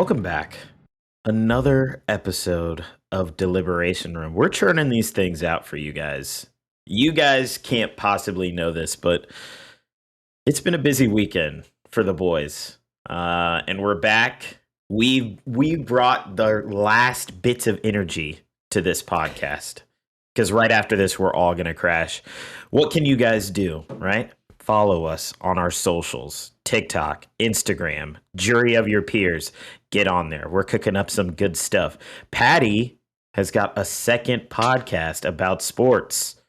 Welcome back. Another episode of Deliberation Room. We're churning these things out for you guys. You guys can't possibly know this, but it's been a busy weekend for the boys. And we're back. We brought the last bits of energy to this podcast because right after this, we're all going to crash. What can you guys do, right? Follow us on our socials, TikTok, Instagram, Jury of Your Peers. Get on there. We're cooking up some good stuff. Paddy has got a second podcast about sports.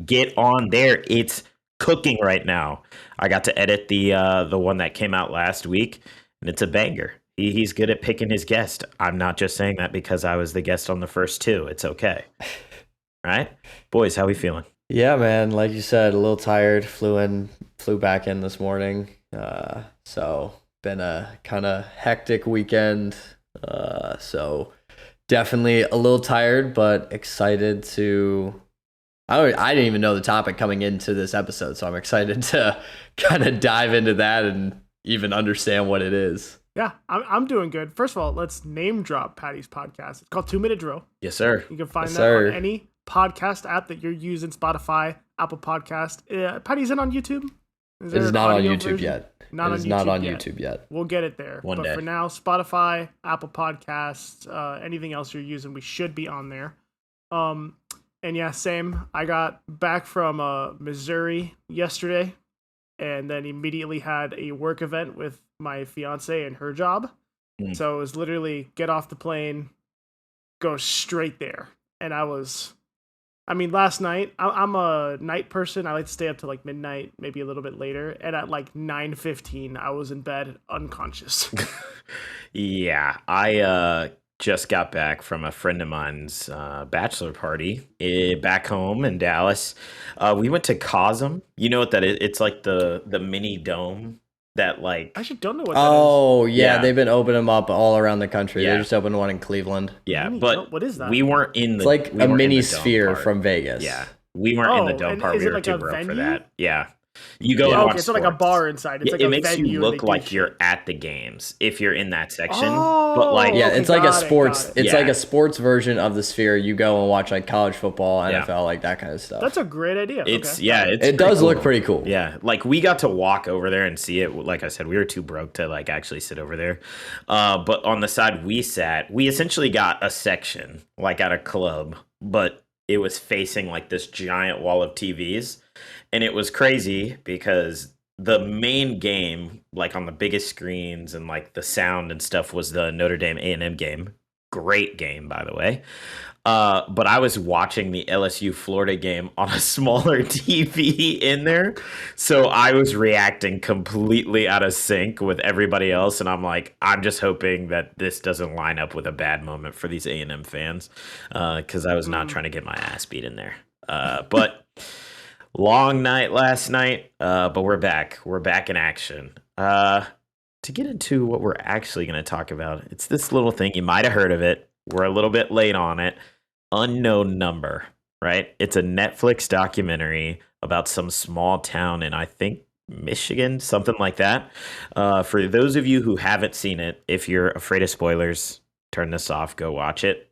Get on there. It's cooking right now. I got to edit the one that came out last week, and it's a banger. He's good at picking his guest. I'm not just saying that because I was the guest on the first two. It's okay. Right? Boys, how we feeling? Yeah, man. Like you said, a little tired. Flew back in this morning. So been a kind of hectic weekend. So definitely a little tired, but excited to. I didn't even know the topic coming into this episode, so I'm excited to kind of dive into that and even understand what it is. Yeah, I'm doing good. First of all, let's name drop Paddy's podcast. It's called 2 Minute Drill. Yes, sir. You can find that on any podcast app that you're using, Spotify, Apple Podcast. Paddy's in on YouTube? It is not on YouTube yet. Not on YouTube yet. We'll get it there. One day. For now, Spotify, Apple Podcasts, anything else you're using, we should be on there. And yeah, same. I got back from Missouri yesterday and then immediately had a work event with my fiance and her job. So it was literally get off the plane, go straight there. And last night, I'm a night person. I like to stay up to like midnight, maybe a little bit later. And at like 9:15, I was in bed unconscious. Yeah, I just got back from a friend of mine's bachelor party back home in Dallas. We went to Cosm. You know what that is? It's like the mini dome that like. I actually don't know what that is. Oh, yeah, they've been opening them up all around the country. Yeah. They just opened one in Cleveland. Yeah, what is that? We weren't in the. It's like a mini sphere from Vegas. Yeah, we weren't in the dome part. We were too broke for that. Yeah. You go and watch it's not like a bar inside. It's like it a makes venue you look like you're at the games if you're in that section. But like, yeah, okay, it's like a sports. got it. It's like a sports version of the sphere. You go and watch like college football, NFL, like that kind of stuff. That's a great idea. It does look pretty cool. Yeah, like we got to walk over there and see it. Like I said, we were too broke to like actually sit over there. But on the side we sat, we essentially got a section like at a club, but it was facing like this giant wall of TVs. And it was crazy because the main game, like on the biggest screens and like the sound and stuff, was the Notre Dame A&M game. Great game, by the way. But I was watching the LSU Florida game on a smaller TV in there. So I was reacting completely out of sync with everybody else. And I'm like, I'm just hoping that this doesn't line up with a bad moment for these A&M fans. Because I was not trying to get my ass beat in there. But... long night last night, but we're back. We're back in action. To get into what we're actually going to talk about, it's this little thing. You might have heard of it. We're a little bit late on it. Unknown Number, right? It's a Netflix documentary about some small town in, I think, Michigan, something like that. For those of you who haven't seen it, if you're afraid of spoilers, turn this off, go watch it.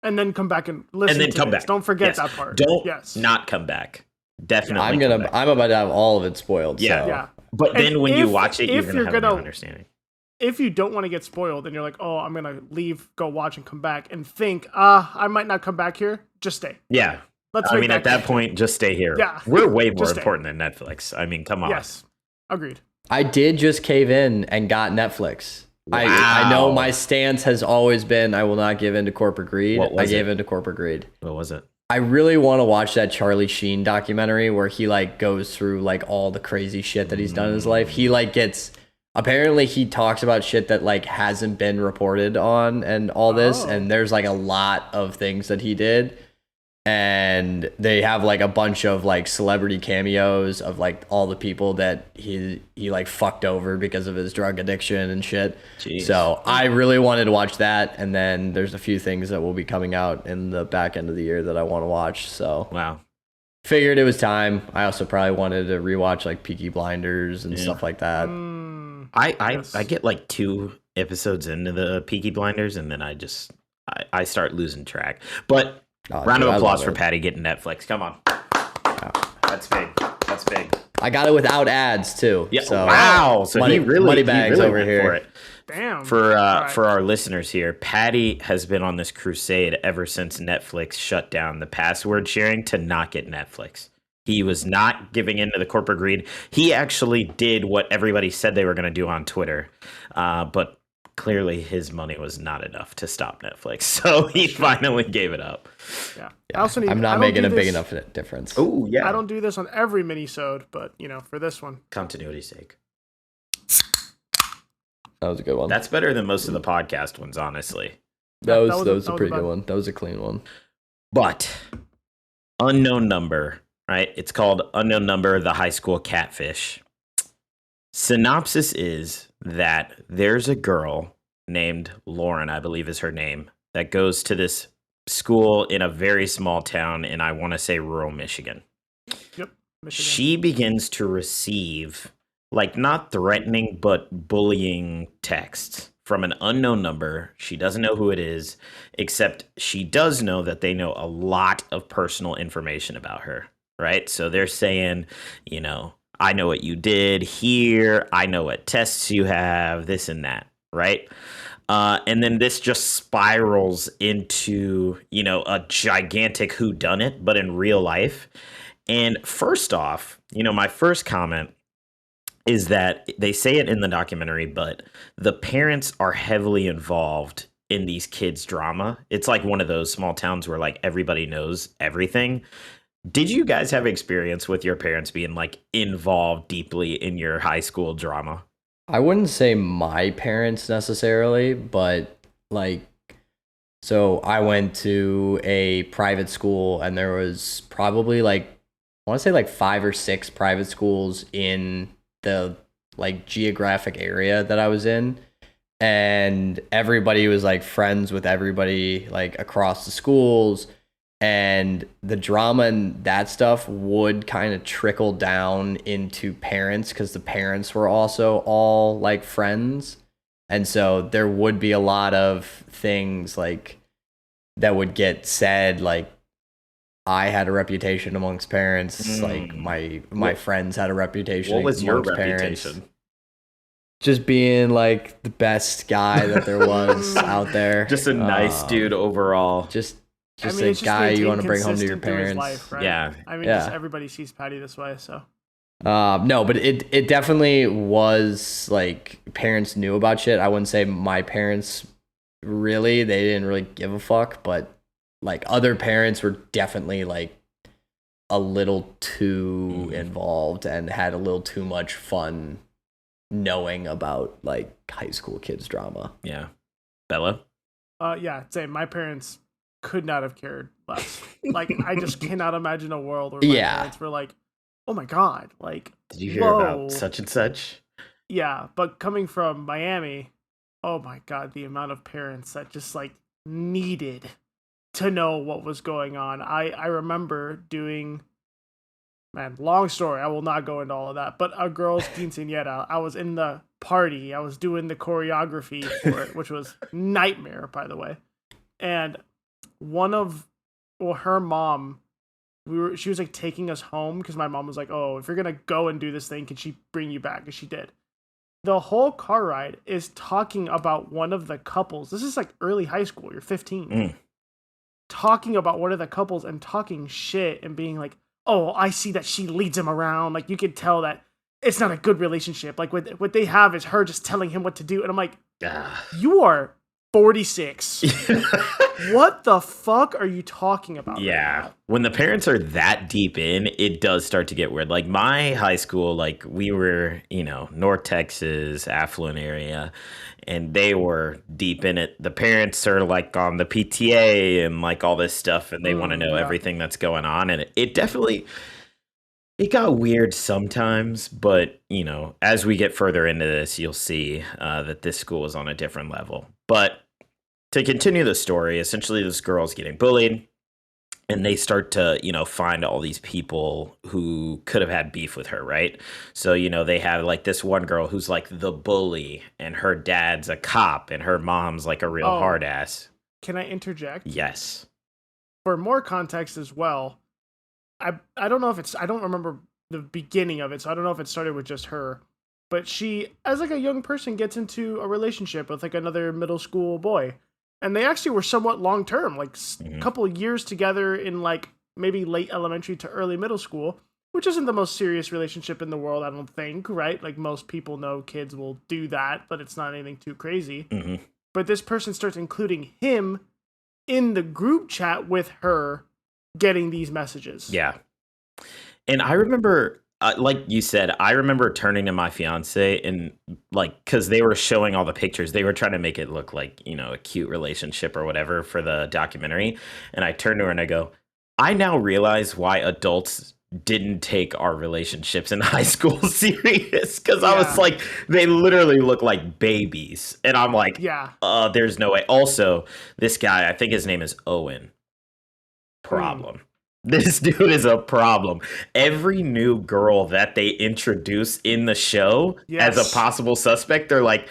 And then come back and listen to come back. Don't forget that part. Don't not come back. Definitely. I'm about to have all of it spoiled. Yeah. So. Yeah. But then when you watch it, you're going to have a new understanding. If you don't want to get spoiled and you're like, oh, I'm going to leave, go watch and come back and think, I might not come back here, just stay. Yeah. At that point, just stay here. Yeah. We're way more important than Netflix. I mean, come on. Yes. Agreed. I did just cave in and got Netflix. Wow. I know my stance has always been I will not give in to corporate greed. I gave in to corporate greed. What was it? I really want to watch that Charlie Sheen documentary where he like goes through like all the crazy shit that he's done in his life. He like apparently he talks about shit that like hasn't been reported on and all this. And there's like a lot of things that he did. And they have like a bunch of like celebrity cameos of like all the people that he like fucked over because of his drug addiction and shit. Jeez. So I really wanted to watch that. And then there's a few things that will be coming out in the back end of the year that I want to watch. So wow, figured it was time. I also probably wanted to rewatch like Peaky Blinders and stuff like that. I get like two episodes into the Peaky Blinders, and then I start losing track. But Oh, round dude, of I applause love for it. Patty getting Netflix. Come on. That's big. That's big. I got it without ads too. Yeah. So Wow. So money, he really money bags over went here. for it. Damn. For All right. for our listeners here, Patty has been on this crusade ever since Netflix shut down the password sharing to not get Netflix. He was not giving in to the corporate greed. He actually did what everybody said they were going to do on Twitter, but clearly his money was not enough to stop Netflix. So he finally gave it up. Yeah. I also need. I'm I not don't making do a big this- enough difference. Oh yeah. I don't do this on every mini-sode, but for this one. Continuity's sake. That was a good one. That's better than most of the podcast ones, honestly. that was that a was pretty bad. good one. That was a clean one. But unknown number, right? It's called Unknown Number, the high school catfish. Synopsis is that there's a girl named Lauren, I believe is her name, that goes to this school in a very small town in, I want to say, rural Michigan. Yep. Michigan. She begins to receive, like, not threatening, but bullying texts from an unknown number. She doesn't know who it is, except she does know that they know a lot of personal information about her, right? So they're saying, I know what you did here. I know what tests you have, this and that, right? And then this just spirals into, a gigantic whodunit, but in real life. And first off, my first comment is that they say it in the documentary, but the parents are heavily involved in these kids' drama. It's like one of those small towns where like everybody knows everything. Did you guys have experience with your parents being like involved deeply in your high school drama? I wouldn't say my parents necessarily, but like, so I went to a private school and there was probably like, I want to say like 5 or 6 private schools in the like geographic area that I was in. And everybody was like friends with everybody like across the schools. And the drama and that stuff would kind of trickle down into parents because the parents were also all like friends. And so there would be a lot of things like that would get said, like I had a reputation amongst parents, like my friends had a reputation. What was your amongst reputation? Parents. Just being like the best guy that there was out there. Just a nice dude overall. Just it's a guy you want to bring home to your consistent through his parents. life, right? Yeah. Just everybody sees Paddy this way, so. No, but it definitely was like parents knew about shit. I wouldn't say my parents they didn't really give a fuck, but like other parents were definitely like a little too involved and had a little too much fun knowing about like high school kids drama. Yeah. Bella? Yeah, same. My parents could not have cared less. Like, I just cannot imagine a world where my parents were like, oh my God, like, did you hear about such and such? Yeah, but coming from Miami, oh my God, the amount of parents that just like needed to know what was going on. I remember doing, man, long story. I will not go into all of that, but a girl's quinceañera. I was in the party. I was doing the choreography for it, which was nightmare, by the way. And her mom, she was like taking us home because my mom was like, oh, if you're going to go and do this thing, can she bring you back? And she did. The whole car ride is talking about one of the couples. This is like early high school. You're 15. Talking about one of the couples and talking shit and being like, oh, I see that she leads him around. Like, you could tell that it's not a good relationship. Like, what they have is her just telling him what to do. And I'm like, you are 46. What the fuck are you talking about? Yeah. Right now? When the parents are that deep in, it does start to get weird. Like my high school, like we were, North Texas, affluent area, and they were deep in it. The parents are like on the PTA and like all this stuff, and they want to know everything that's going on. And it definitely, it got weird sometimes, but as we get further into this, you'll see that this school is on a different level. But to continue the story, essentially this girl's getting bullied. and they start to find all these people who could have had beef with her, right? So they have like this one girl who's like the bully, and her dad's a cop, and her mom's like a real Oh, hard ass. can I interject? Yes. For more context as well, I don't know if it's, I don't remember the beginning of it, so I don't know if it started with just her, but she, as like a young person, gets into a relationship with like another middle school boy, and they actually were somewhat long term, like a couple of years together in like maybe late elementary to early middle school, which isn't the most serious relationship in the world, I don't think, right? Like most people know kids will do that, but it's not anything too crazy. But this person starts including him in the group chat with her, getting these messages. Yeah. And I remember, like you said, I remember turning to my fiance and like, because they were showing all the pictures, they were trying to make it look like, a cute relationship or whatever for the documentary. And I turned to her and I go, I now realize why adults didn't take our relationships in high school serious, because I was like, they literally look like babies. And I'm like, there's no way. Also, this guy, I think his name is Owen. Problem. This dude is a problem. Every new girl that they introduce in the show as a possible suspect, they're like,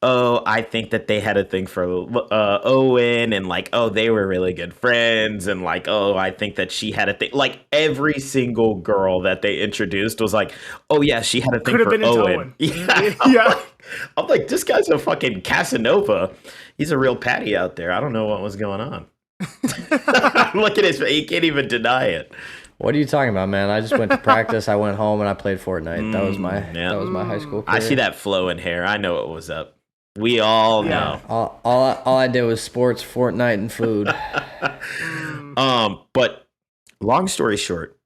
oh, I think that they had a thing for Owen, and like, oh, they were really good friends, and like, oh, I think that she had a thing. Like every single girl that they introduced was like, oh yeah, she had a thing for Owen. Yeah. I'm like, this guy's a fucking Casanova. He's a real Paddy out there. I don't know what was going on. Look at his face. He can't even deny it. What are you talking about, man? I just went to practice. I went home and I played Fortnite. That was my high school career. I see that flow in hair. I know what was up. We all know. All I did was sports, Fortnite, and food. But long story short,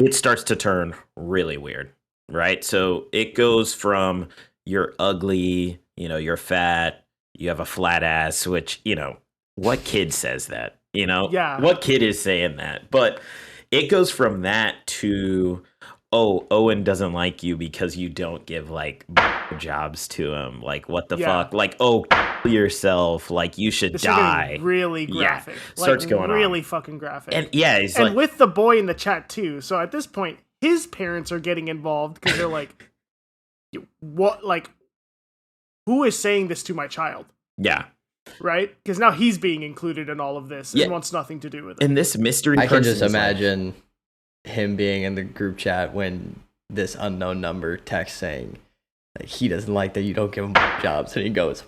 it starts to turn really weird, right? So it goes from you're ugly, you're fat, you have a flat ass, which, what kid says that? What kid is saying that? But it goes from that to, oh, Owen doesn't like you because you don't give like jobs to him. Like, what the fuck? Like, oh, yourself. Like, you should die. Really graphic. Starts going really fucking graphic. And he's and like, with the boy in the chat too. So at this point, his parents are getting involved because they're like, what? Like, who is saying this to my child? Yeah. Right? Because now he's being included in all of this and wants nothing to do with it. And this mystery I can just imagine him being in the group chat when this unknown number texts saying, like, he doesn't like that you don't give him jobs. And he goes,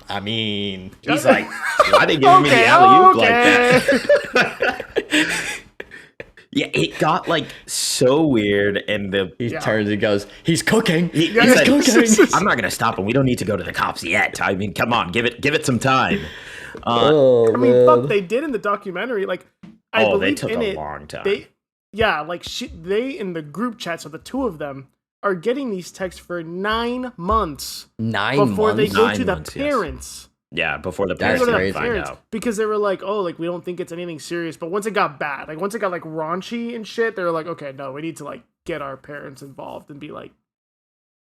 I mean, he's like, why they giving me the alley-oop like that? Yeah, it got like so weird, and he turns and goes, he's cooking. He's cooking. I'm not gonna stop him. We don't need to go to the cops yet. I mean, come on, give it some time. I mean, fuck, they did in the documentary. Like, I believe they took in a long time. They in the group chat, so the two of them are getting these texts for 9 months. 9 months before they go to the parents. Yes. Yeah, before the parents find out. Because they were like, oh, like, we don't think it's anything serious. But once it got bad, like, once it got, like, raunchy and shit, they were like, okay, no, we need to, like, get our parents involved and be like...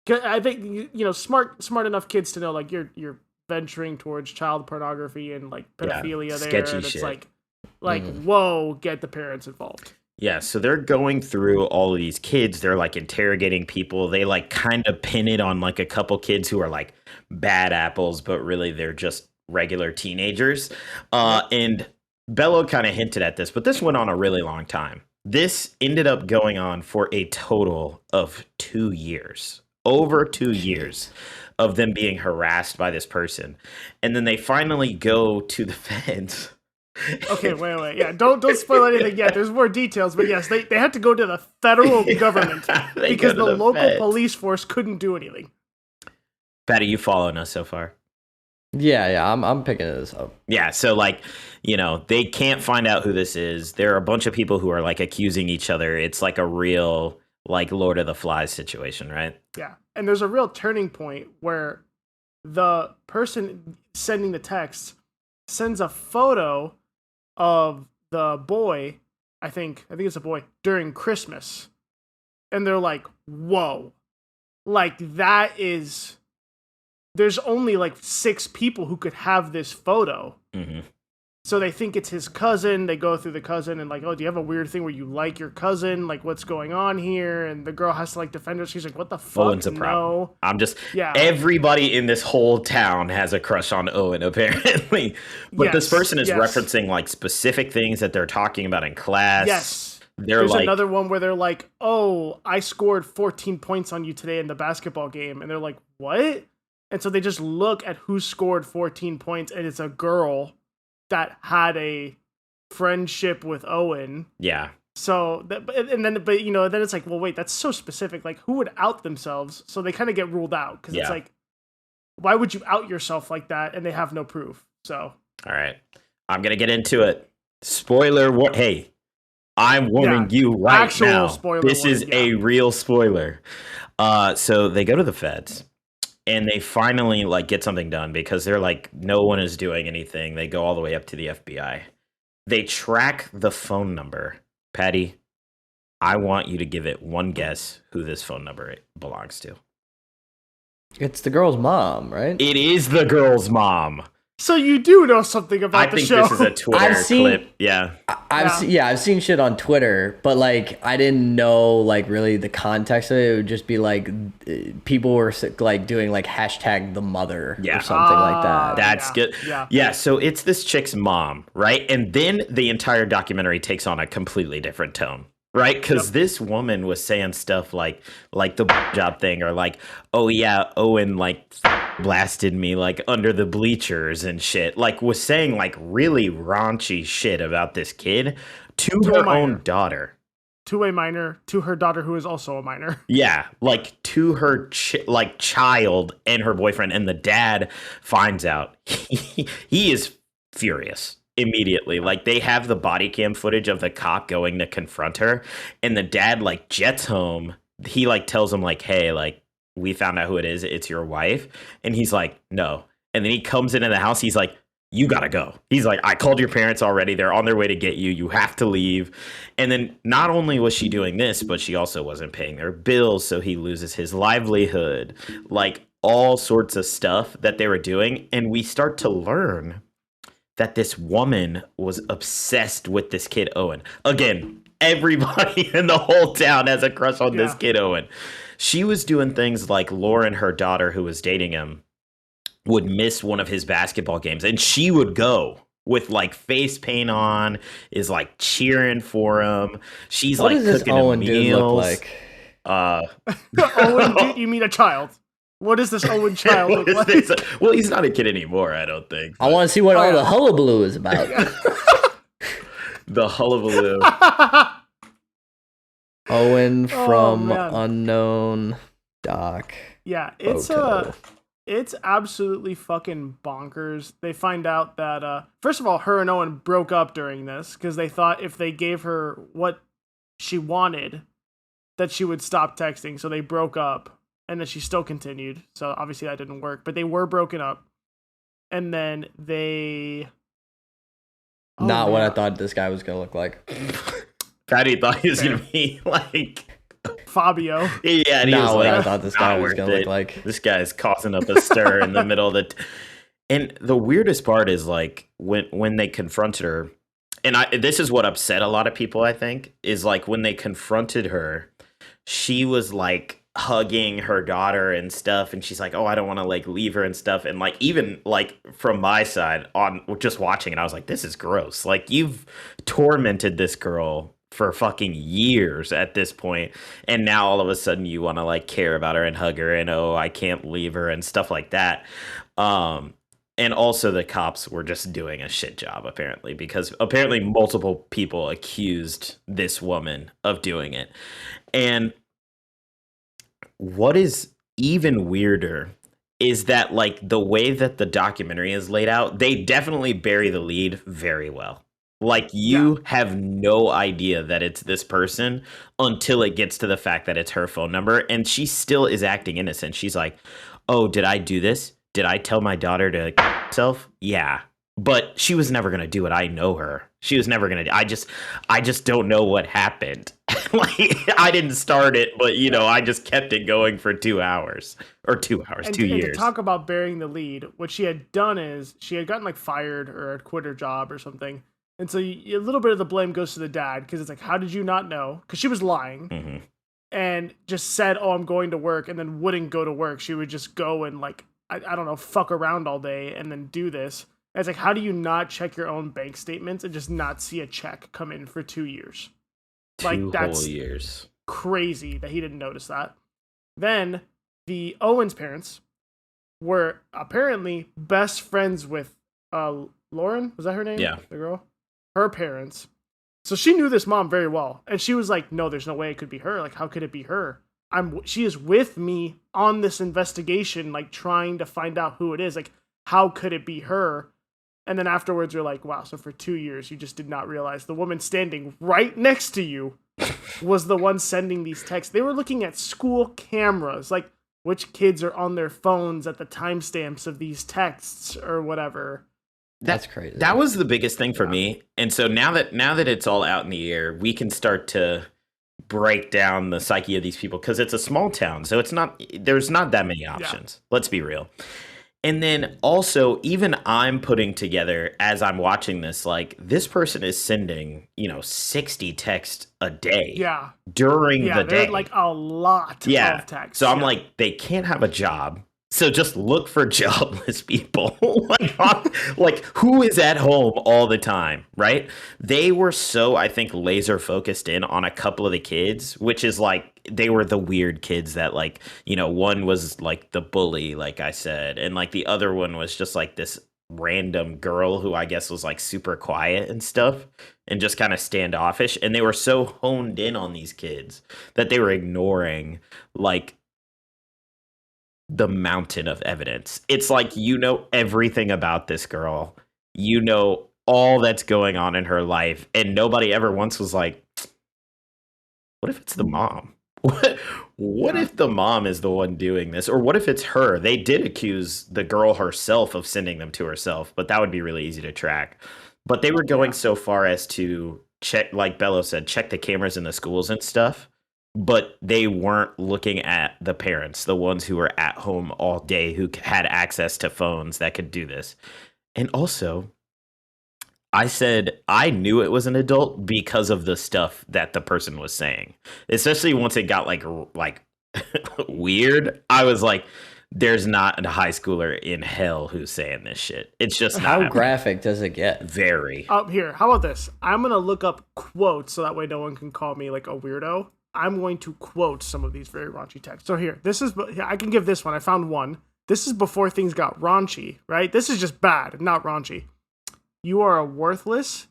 I think, smart enough kids to know, like, you're venturing towards child pornography and, like, pedophilia there. Sketchy and it's shit. like, whoa, get the parents involved. Yeah, so they're going through all of these kids. They're like interrogating people. They like kind of pin it on like a couple kids who are like bad apples, but really they're just regular teenagers. And Bello kind of hinted at this, but this went on a really long time. This ended up going on for a total of 2 years, over 2 years of them being harassed by this person. And then they finally go to the feds. Okay, wait. Yeah, don't spoil anything yet. There's more details, but yes, they had to go to the federal government because the local police force couldn't do anything. Paddy, you following us so far? Yeah, I'm picking this up. Yeah, so like, they can't find out who this is. There are a bunch of people who are like accusing each other. It's like a real like Lord of the Flies situation, right? Yeah, and there's a real turning point where the person sending the text sends a photo of the boy, I think it's a boy, during Christmas. And they're like, whoa. Like, that is... There's only, like, 6 people who could have this photo. Mm-hmm. So they think it's his cousin. They go through the cousin and like, oh, do you have a weird thing where you like your cousin? Like, what's going on here? And the girl has to like defend her. She's like, what the fuck? Owen's a problem. Yeah. Everybody in this whole town has a crush on Owen, apparently. But this person is referencing like specific things that they're talking about in class. Yes. There's like, another one where they're like, oh, I scored 14 points on you today in the basketball game. And they're like, what? And so they just look at who scored 14 points, and it's a girl that had a friendship with Owen. Yeah. So, then it's like, well, wait, that's so specific. Like, who would out themselves? So they kind of get ruled out because it's like, why would you out yourself like that? And they have no proof. So, all right, I'm gonna get into it. Spoiler! Hey, I'm warning you right now. This is a real spoiler. So they go to the feds. And they finally like get something done because they're like, no one is doing anything. They go all the way up to the FBI. They track the phone number. Paddy, I want you to give it one guess who this phone number belongs to. It's the girl's mom, right? It is the girl's mom. So you do know something about the show. I think this is a Twitter clip. Yeah. I've seen shit on Twitter, but like I didn't know like really the context of it. It would just be like people were like doing like hashtag the mother or something like that. That's good. Yeah. So it's this chick's mom, right? And then the entire documentary takes on a completely different tone. Right, because this woman was saying stuff like the job thing, or like, oh yeah, Owen like blasted me like under the bleachers and shit. Like was saying like really raunchy shit about this kid to her own daughter. To a minor, to her daughter who is also a minor. Yeah, like to her child and her boyfriend, and the dad finds out. He is furious. Immediately, like they have the body cam footage of the cop going to confront her, and the dad like jets home. He like tells him like, hey, like we found out who it is, it's your wife. And he's like, no. And then he comes into the house, he's like, you gotta go. He's like, I called your parents already, they're on their way to get you, you have to leave. And then not only was she doing this, but she also wasn't paying their bills, so he loses his livelihood, like all sorts of stuff that they were doing. And we start to learn that this woman was obsessed with this kid, Owen. Again, everybody in the whole town has a crush on this kid, Owen. She was doing things like Lauren, her daughter, who was dating him, would miss one of his basketball games, and she would go with like face paint on, is like cheering for him. She's what like does cooking this Owen him meals. Dude look like? Owen, you mean a child? What does this Owen child look like? Well, he's not a kid anymore, I don't think. I want to see what all the hullabaloo is about. The hullabaloo. Owen from Unknown Doc. Yeah, it's absolutely fucking bonkers. They find out that first of all, her and Owen broke up during this because they thought if they gave her what she wanted, that she would stop texting. So they broke up. And then she still continued. So obviously that didn't work. But they were broken up. And then they... Not what I thought this guy was going to look like. Paddy thought he was going to be like... Fabio. Yeah, and he was what like, I thought this guy was going to look like. This guy's causing up a stir in the middle of the... And the weirdest part is like when they confronted her... And this is what upset a lot of people, I think. Is like when they confronted her, she was like... hugging her daughter and stuff, and she's like, oh, I don't want to like leave her and stuff. And like even like from my side on just watching it, I was like, this is gross. Like you've tormented this girl for fucking years at this point, and now all of a sudden you want to like care about her and hug her and oh, I can't leave her and stuff like that. And also the cops were just doing a shit job apparently, because apparently multiple people accused this woman of doing it. And what is even weirder is that like the way that the documentary is laid out, they definitely bury the lead very well. Like you have no idea that it's this person until it gets to the fact that it's her phone number, and she still is acting innocent. She's like, oh, did I do this? Did I tell my daughter to herself? Yeah. But she was never going to do it. I know her. She was never going to. I just don't know what happened. Like, I didn't start it, but I just kept it going for 2 hours or 2 hours, And 2 to years. talk about burying the lead, what she had done is she had gotten like fired or had quit her job or something. And so a little bit of the blame goes to the dad because it's like, how did you not know? Because she was lying and just said, oh, I'm going to work, and then wouldn't go to work. She would just go and like, I don't know, fuck around all day and then do this. And it's like, how do you not check your own bank statements and just not see a check come in for 2 years? Like, 2 that's whole years. crazy that he didn't notice that. Then the Owens parents were apparently best friends with Lauren. Was that her name? Yeah. The girl? Her parents. So she knew this mom very well. And she was like, no, there's no way it could be her. Like, how could it be her? She is with me on this investigation, like trying to find out who it is. Like, how could it be her? And then afterwards, you're like, wow, so for 2 years, you just did not realize the woman standing right next to you was the one sending these texts. They were looking at school cameras, like which kids are on their phones at the timestamps of these texts or whatever. That's crazy. That was the biggest thing for me. And so now that it's all out in the air, we can start to break down the psyche of these people, because it's a small town, so there's not that many options. Let's be real. And then also, even I'm putting together as I'm watching this, like, this person is sending 60 texts a day during the day, like a lot of texts. So I'm like, they can't have a job, so just look for jobless people. like who is at home all the time, right? They were so, I think, laser focused in on a couple of the kids, which is like, they were the weird kids that, like, one was like the bully, like I said, and like the other one was just like this random girl who I guess was like super quiet and stuff and just kind of standoffish. And they were so honed in on these kids that they were ignoring like the mountain of evidence. It's like, everything about this girl, all that's going on in her life, and nobody ever once was like, what if it's the mom? What if the mom is the one doing this? Or what if it's her? They did accuse the girl herself of sending them to herself, but that would be really easy to track. But they were going so far as to check, like Bello said, check the cameras in the schools and stuff. But they weren't looking at the parents, the ones who were at home all day, who had access to phones that could do this. And also, I said I knew it was an adult because of the stuff that the person was saying. Especially once it got like weird. I was like, there's not a high schooler in hell who's saying this shit. It's just how not graphic does it get? Very. Here, how about this? I'm gonna look up quotes so that way no one can call me like a weirdo. I'm going to quote some of these very raunchy texts. So here, I can give this one. I found one. This is before things got raunchy, right? This is just bad, not raunchy. You are worthless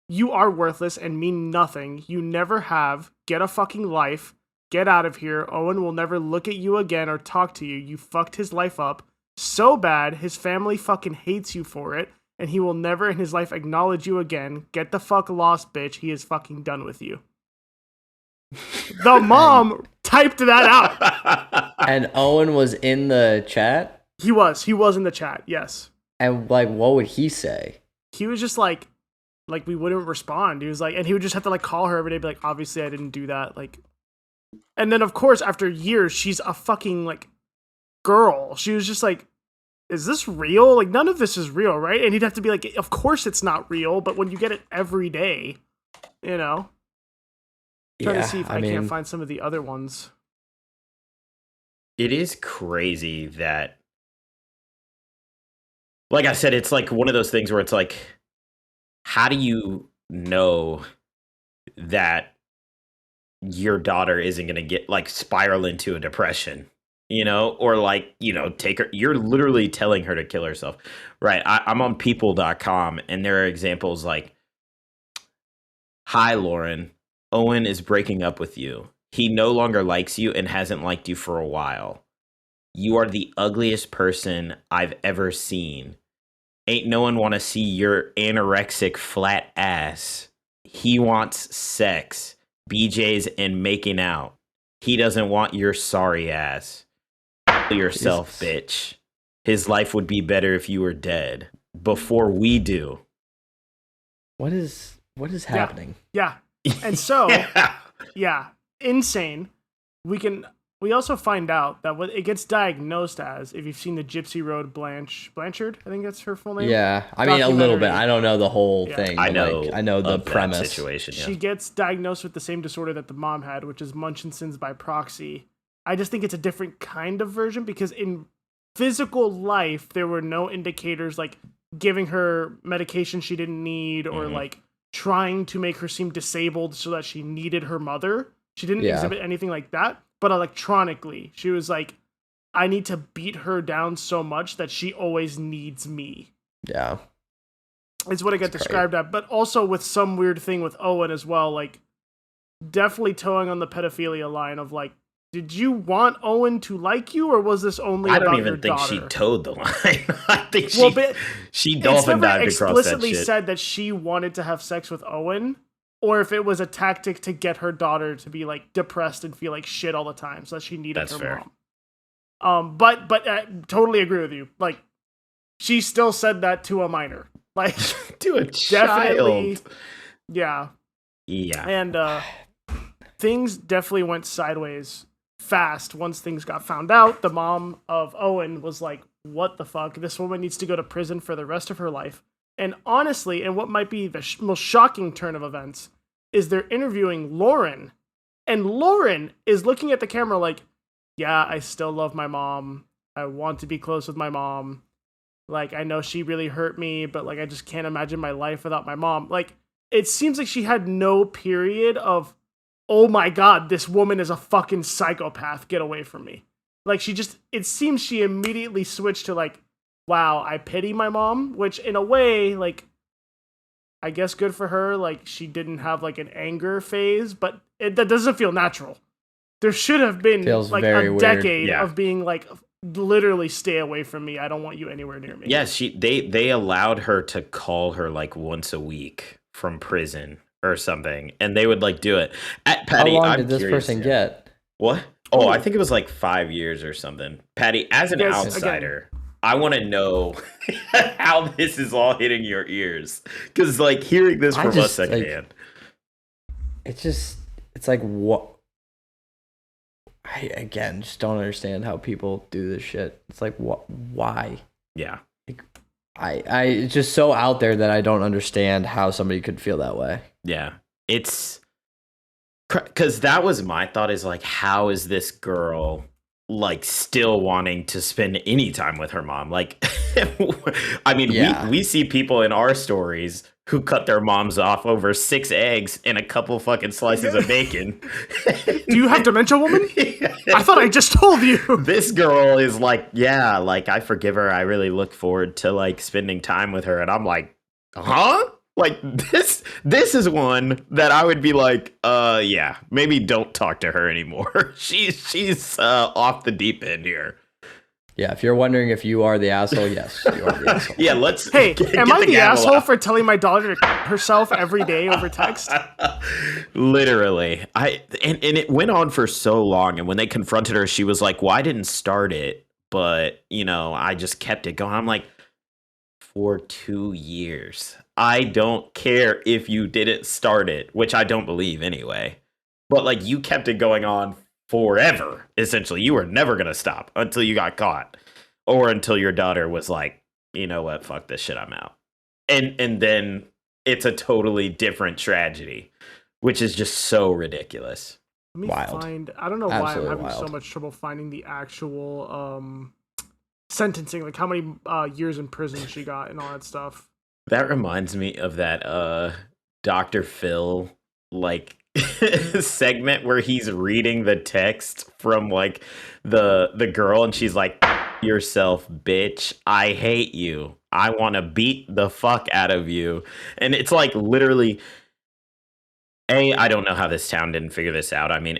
and mean nothing. You never have. Get a fucking life. Get out of here. Owen will never look at you again or talk to you. You fucked his life up so bad, his family fucking hates you for it, and he will never in his life acknowledge you again. Get the fuck lost, bitch. He is fucking done with you. The mom typed that out. And Owen was in the chat? He was in the chat, yes. And like, what would he say? He was just like we wouldn't respond. He was like, and he would just have to like call her every day, be like, obviously I didn't do that. Like, and then of course after years, she's a fucking like girl. She was just like, is this real? Like, none of this is real, right? And he'd have to be like, of course it's not real, but when you get it every day, trying to see if I can't find some of the other ones. It is crazy that, like I said, it's like one of those things where it's like, how do you know that your daughter isn't going to get like spiral into a depression, or like, take her, you're literally telling her to kill herself. Right. I'm on people.com and there are examples like, hi, Lauren. Owen is breaking up with you. He no longer likes you and hasn't liked you for a while. You are the ugliest person I've ever seen. Ain't no one want to see your anorexic flat ass. He wants sex, BJ's, and making out. He doesn't want your sorry ass. Kill yourself, bitch. His life would be better if you were dead. Before we do. What is happening? Yeah. And so Yeah, insane. We also find out that what it gets diagnosed as, if you've seen the Gypsy Road Blanchard, I think that's her full name. Yeah, I mean a little bit. I don't know the whole thing, I but know. like I know the of that premise. situation. Yeah. She gets diagnosed with the same disorder that the mom had, which is Munchausen's by proxy. I just think it's a different kind of version because in physical life there were no indicators like giving her medication she didn't need or like trying to make her seem disabled so that she needed her mother. She didn't exhibit anything like that, but electronically she was like, I need to beat her down so much that she always needs me. Yeah. It's what I get described at, but also with some weird thing with Owen as well, like definitely towing on the pedophilia line of like, did you want Owen to like you, or was this only? I about don't even your think daughter? she towed the line. I think she It's dolphin never dived across that explicitly shit. said that she wanted to have sex with Owen, or if it was a tactic to get her daughter to be like depressed and feel like shit all the time, so that she needed That's her fair. mom. But I totally agree with you. Like, she still said that to a minor. Like, To a definitely, child. yeah. Yeah. And things definitely went sideways fast once things got found out. The mom of Owen was like, what the fuck? This woman needs to go to prison for the rest of her life. And honestly, and what might be the most shocking turn of events, is they're interviewing Lauren. And Lauren is looking at the camera like, yeah, I still love my mom. I want to be close with my mom. Like, I know she really hurt me, but like, I just can't imagine my life without my mom. Like, it seems like she had no period of, oh my god, this woman is a fucking psychopath, get away from me. Like, it seems she immediately switched to like, wow, I pity my mom, which in a way, like, I guess good for her. Like, she didn't have like an anger phase, but that doesn't feel natural. There should have been like a decade of being like, literally stay away from me. I don't want you anywhere near me. Yeah, they allowed her to call her like once a week from prison or something, and they would like do it. Paddy, how long did this person get? What? Oh, I think it was like 5 years or something. Paddy, as an outsider, I want to know how this is all hitting your ears, because like hearing this from us secondhand, it's like what. I again just don't understand how people do this shit. It's like what? Why? Yeah. I it's just so out there that I don't understand how somebody could feel that way. Yeah. It's because that was my thought, is like, how is this girl like still wanting to spend any time with her mom? Like, I mean, we see people in our stories who cut their moms off over 6 eggs and a couple fucking slices of bacon. Do you have dementia, woman? I thought I just told you. This girl is like, yeah, like, I forgive her. I really look forward to like spending time with her. And I'm like, huh? Like, this is one that I would be like, yeah, maybe don't talk to her anymore. She's off the deep end here. Yeah, if you're wondering if you are the asshole, yes, you are the asshole. Yeah, let's. Hey, am I the asshole for telling my daughter to herself every day over text? Literally, and it went on for so long. And when they confronted her, she was like, "Well, I didn't start it, but I just kept it going." I'm like, for 2 years, I don't care if you didn't start it, which I don't believe anyway. But like, you kept it going on forever. Essentially, you were never gonna stop until you got caught, or until your daughter was like, you know what, fuck this shit, I'm out. And then it's a totally different tragedy, which is just so ridiculous. Let me find. I don't know why I'm having so much trouble finding the actual sentencing, like how many years in prison she got and all that stuff. That reminds me of that Dr. Phil like segment where he's reading the text from like the girl, and she's like, yourself, bitch, I hate you, I want to beat the fuck out of you. And it's like, literally, I don't know how this town didn't figure this out. I mean,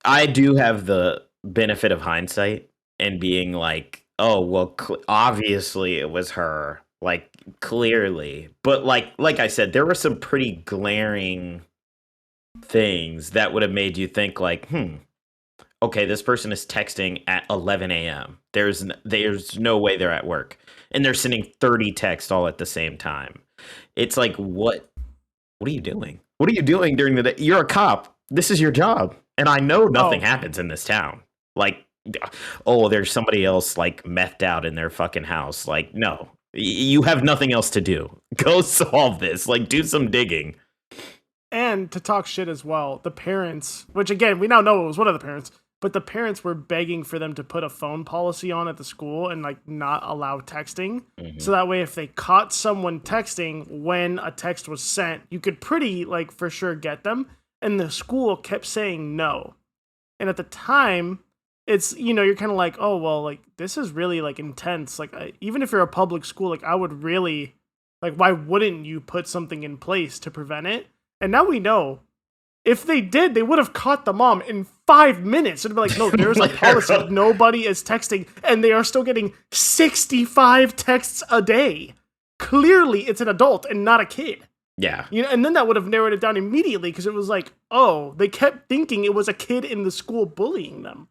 I do have the benefit of hindsight and being like, oh well, obviously it was her, like, clearly. But like I said, there were some pretty glaring things that would have made you think like, okay, this person is texting at 11 a.m. There's no way they're at work, and they're sending 30 texts all at the same time. It's like, what are you doing? What are you doing during the day? You're a cop. This is your job. And I know nothing Oh. happens in this town. Like, oh, there's somebody else like methed out in their fucking house. Like, no, you have nothing else to do. Go solve this. Like, do some digging. And to talk shit as well, the parents, which again, we now know it was one of the parents, but the parents were begging for them to put a phone policy on at the school and like not allow texting. So that way, if they caught someone texting when a text was sent, you could pretty like for sure get them. And the school kept saying no. And at the time, it's, you know, you're kind of like, oh, well, like this is really like intense. Like, even if you're a public school, like I would really, like, why wouldn't you put something in place to prevent it? And now we know if they did, they would have caught the mom in 5 minutes. It'd be like, no, there's a policy. Nobody is texting, and they are still getting 65 texts a day. Clearly, it's an adult and not a kid. Yeah. You know, and then that would have narrowed it down immediately because it was like, oh, they kept thinking it was a kid in the school bullying them.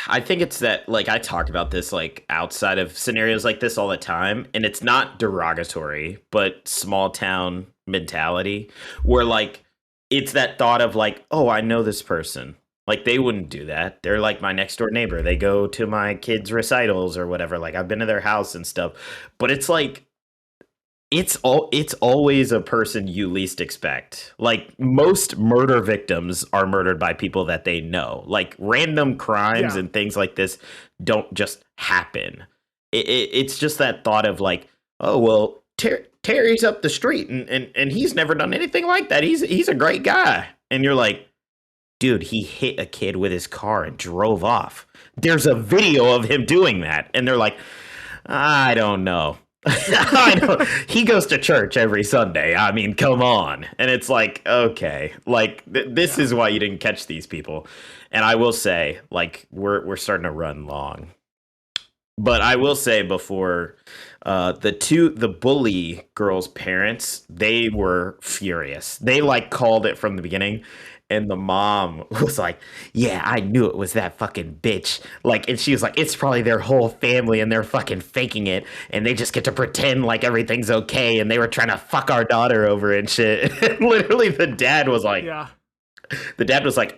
I think it's that, like, I talk about this, like, outside of scenarios like this all the time, and it's not derogatory, but small town mentality, where, like, it's that thought of, like, oh, I know this person. Like, they wouldn't do that. They're, like, my next-door neighbor. They go to my kids' recitals or whatever. Like, I've been to their house and stuff. But it's, like, it's always a person you least expect. Like, most murder victims are murdered by people that they know. Like, random crimes and things like this don't just happen. It's just that thought of like, oh, well, Terry's up the street and he's never done anything like that. He's a great guy. And you're like, dude, he hit a kid with his car and drove off. There's a video of him doing that. And they're like, I don't know. I know. He goes to church every Sunday. I mean, come on. And it's like, okay, like this is why you didn't catch these people. And I will say, like, we're starting to run long. But I will say before the bully girl's parents, they were furious. They like called it from the beginning. And the mom was like, yeah, I knew it was that fucking bitch. Like, and she was like, it's probably their whole family and they're fucking faking it. And they just get to pretend like everything's okay. And they were trying to fuck our daughter over and shit. And literally the dad was like,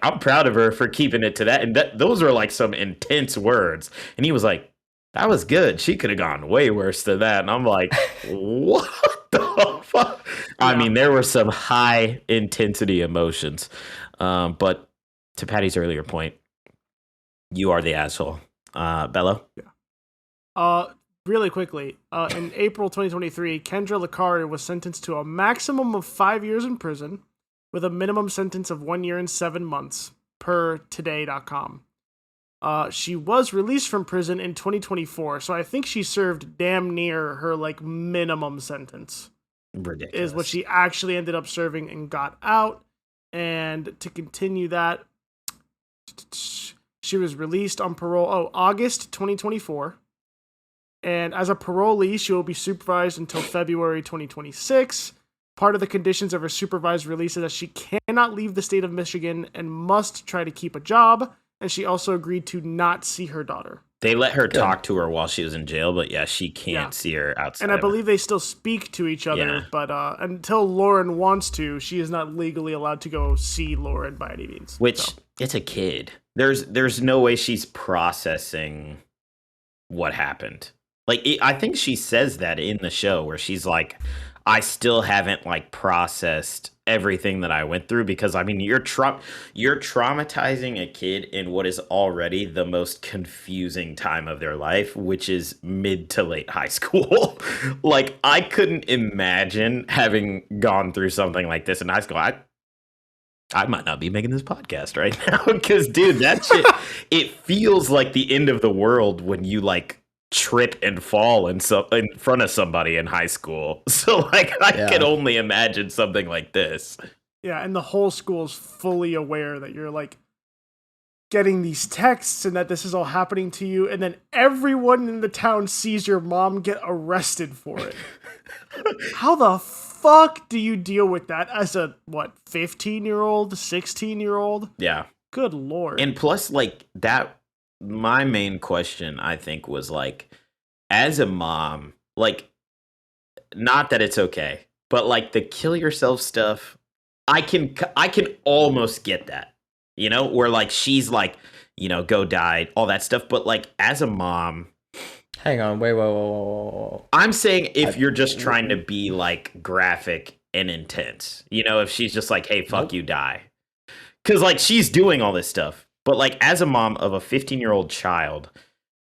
I'm proud of her for keeping it to that. And those were like some intense words. And he was like, that was good. She could have gone way worse than that. And I'm like, what the fuck? Yeah. I mean, there were some high intensity emotions. But to Patty's earlier point, you are the asshole. Bello? Yeah. Really quickly, in April 2023, Kendra Lecard was sentenced to a maximum of 5 years in prison with a minimum sentence of 1 year and 7 months per today.com. She was released from prison in 2024, so I think she served damn near her like minimum sentence. Ridiculous. Is what she actually ended up serving and got out. And to continue that, she was released on parole August 2024. And as a parolee, she will be supervised until February 2026. Part of the conditions of her supervised release is that she cannot leave the state of Michigan and must try to keep a job. And she also agreed to not see her daughter. They let her talk to her while she was in jail, but yeah, she can't see her outside. And I believe they still speak to each other, but until Lauren wants to, she is not legally allowed to go see Lauren by any means. Which, it's a kid. There's no way she's processing what happened. Like, I think she says that in the show where she's like, I still haven't like processed everything that I went through, because I mean, you're traumatizing a kid in what is already the most confusing time of their life, which is mid to late high school. Like, I couldn't imagine having gone through something like this in high school. I might not be making this podcast right now, because dude, that shit, it feels like the end of the world when you like trip and fall in front of somebody in high school. So like I can only imagine something like this. Yeah, and the whole school is fully aware that you're like getting these texts and that this is all happening to you, and then everyone in the town sees your mom get arrested for it. How the fuck do you deal with that as a 15-year-old, 16-year-old? Yeah. Good lord. And plus like that, my main question, I think, was like, as a mom, like, not that it's okay, but like the kill yourself stuff, I can almost get that. you know, where like she's like, you know, go die, all that stuff. But like as a mom, Hang on, wait, whoa. I'm saying if you're just trying to be like graphic and intense, you know, if she's just like, hey, fuck you, die. Because like she's doing all this stuff. But like as a mom of a 15-year-old child,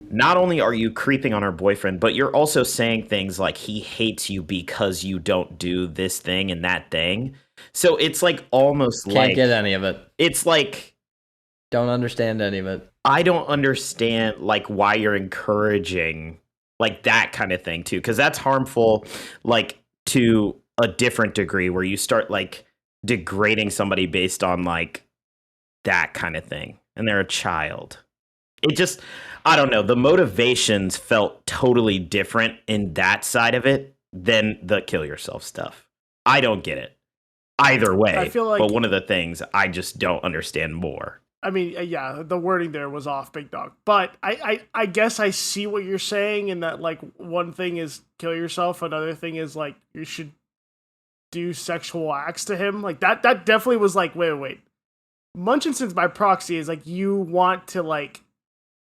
not only are you creeping on her boyfriend, but you're also saying things like he hates you because you don't do this thing and that thing. So it's like almost Can't get any of it. It's like, don't understand any of it. I don't understand like why you're encouraging like that kind of thing too, because that's harmful like to a different degree where you start like degrading somebody based on like that kind of thing and they're a child. It just, I don't know, the motivations felt totally different in that side of it than the kill yourself stuff. I don't get it either way. I feel like, but one of the things I just don't understand more. I mean, yeah, the wording there was off, big dog. But I guess I see what you're saying in that, like, one thing is kill yourself, another thing is, like, you should do sexual acts to him. Like, that definitely was like, wait. Munchinson's by proxy is, like, you want to, like,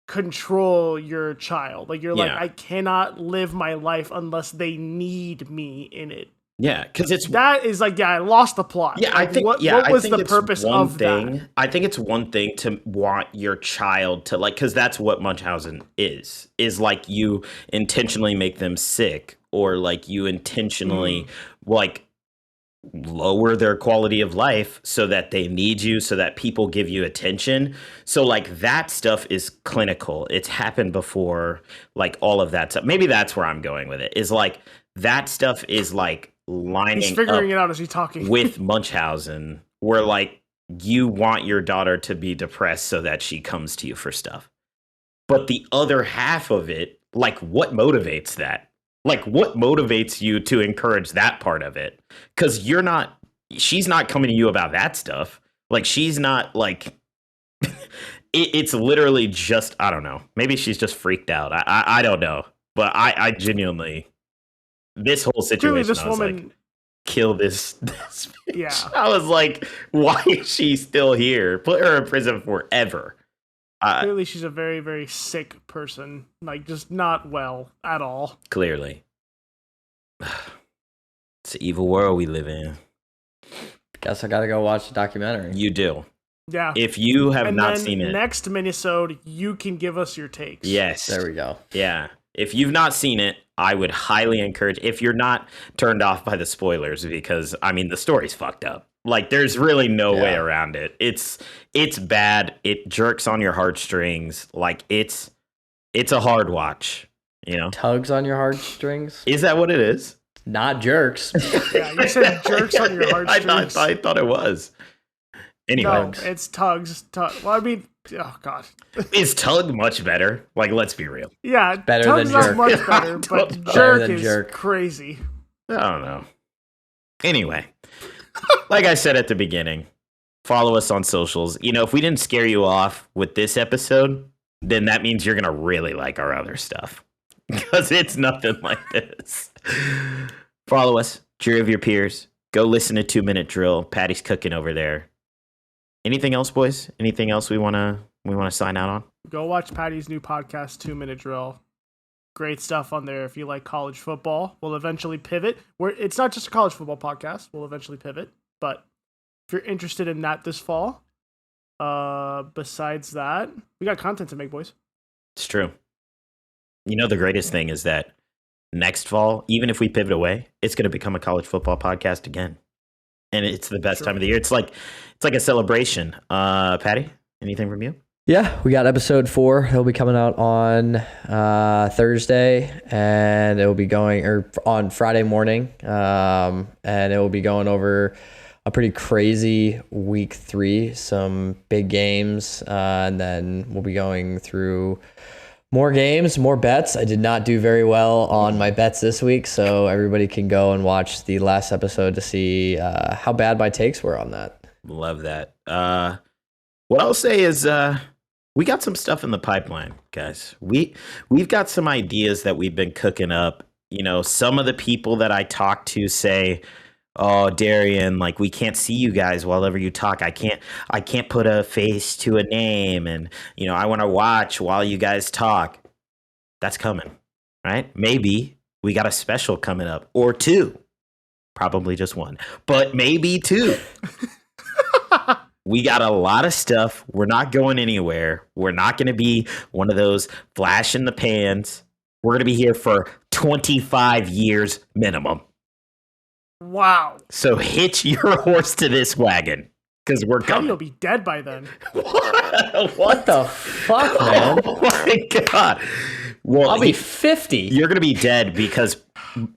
control your child. Like, you're like, I cannot live my life unless they need me in it. Yeah, because it's that is like, I lost the plot. Yeah, like, I think. What I was think the it's purpose one of thing. that? I think it's one thing to want your child to like, because that's what Munchausen is like you intentionally make them sick, or like you intentionally like lower their quality of life so that they need you, so that people give you attention. So like that stuff is clinical. It's happened before. Like all of that stuff. Maybe that's where I'm going with it. Is like that stuff is like lining He's figuring up it out as he's talking with Munchausen, where like you want your daughter to be depressed so that she comes to you for stuff. But the other half of it, like what motivates that? Like what motivates you to encourage that part of it? Because she's not coming to you about that stuff. Like she's not like it's literally just, I don't know. Maybe she's just freaked out. I don't know. But I genuinely, this whole situation, this I was woman, like, kill this bitch. Yeah. I was like, why is she still here? Put her in prison forever. Clearly she's a very, very sick person. Like, just not well at all. Clearly. It's an evil world we live in. Guess I gotta go watch the documentary. You do. Yeah. If you have not seen it. Next minisode, you can give us your takes. Yes. There we go. Yeah. If you've not seen it, I would highly encourage, if you're not turned off by the spoilers, because I mean the story's fucked up. Like there's really no way around it. It's bad. It jerks on your heartstrings. Like it's a hard watch, you know. Tugs on your heartstrings? Is that what it is? Not jerks. Yeah, you said jerks on your heartstrings. I thought it was. Anyway. No, it's tugs. Well, I mean, oh god. Is tug much better? Like, let's be real. Yeah, better tug's than jerk. not much better, but jerk is crazy. I don't know. Anyway, like I said at the beginning, follow us on socials. You know, if we didn't scare you off with this episode, then that means you're gonna really like our other stuff, because it's nothing like this. Follow us, cheer of your peers. Go listen to 2 Minute Drill. Paddy's cooking over there. Anything else, boys? Anything else we wanna sign out on? Go watch Paddy's new podcast, 2 Minute Drill. Great stuff on there if you like college football. We'll eventually pivot. It's not just a college football podcast. We'll eventually pivot. But if you're interested in that this fall, besides that, we got content to make, boys. It's true. You know, the greatest thing is that next fall, even if we pivot away, it's going to become a college football podcast again. And it's the best time of the year. It's like a celebration. Paddy, anything from you? Yeah, we got episode 4. It'll be coming out on Thursday, and it will be going on Friday morning, and it will be going over a pretty crazy week 3, some big games, and then we'll be going through more games, more bets. I did not do very well on my bets this week, so everybody can go and watch the last episode to see how bad my takes were on that. Love that. What I'll say is we got some stuff in the pipeline, guys. We've got some ideas that we've been cooking up. You know, some of the people that I talk to say oh, Darian, like we can't see you guys while ever you talk. I can't put a face to a name, and I want to watch while you guys talk. That's coming, right? Maybe we got a special coming up, or two. Probably just one, but maybe two. We got a lot of stuff. We're not going anywhere. We're not going to be one of those flash in the pans. We're going to be here for 25 years minimum. Wow. So hitch your horse to this wagon, because we're Paddy coming. will be dead by then. What the fuck, man? Oh my god. Well, I'll be 50. You're going to be dead because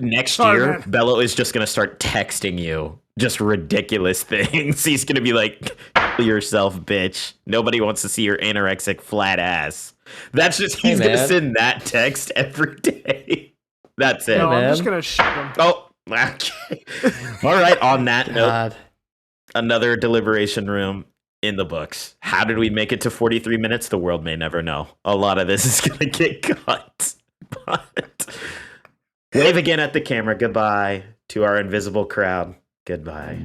next Sorry, year, man. Bello is just going to start texting you just ridiculous things. He's going to be like, yourself, bitch. Nobody wants to see your anorexic flat ass. That's just, he's going to man. send that text every day. That's it. No, I'm man. just gonna shoot him. Oh, okay. All right. On that note, God. another deliberation room in the books. How did we make it to 43 minutes? The world may never know. A lot of this is going to get cut. But wave again at the camera. Goodbye to our invisible crowd. Goodbye.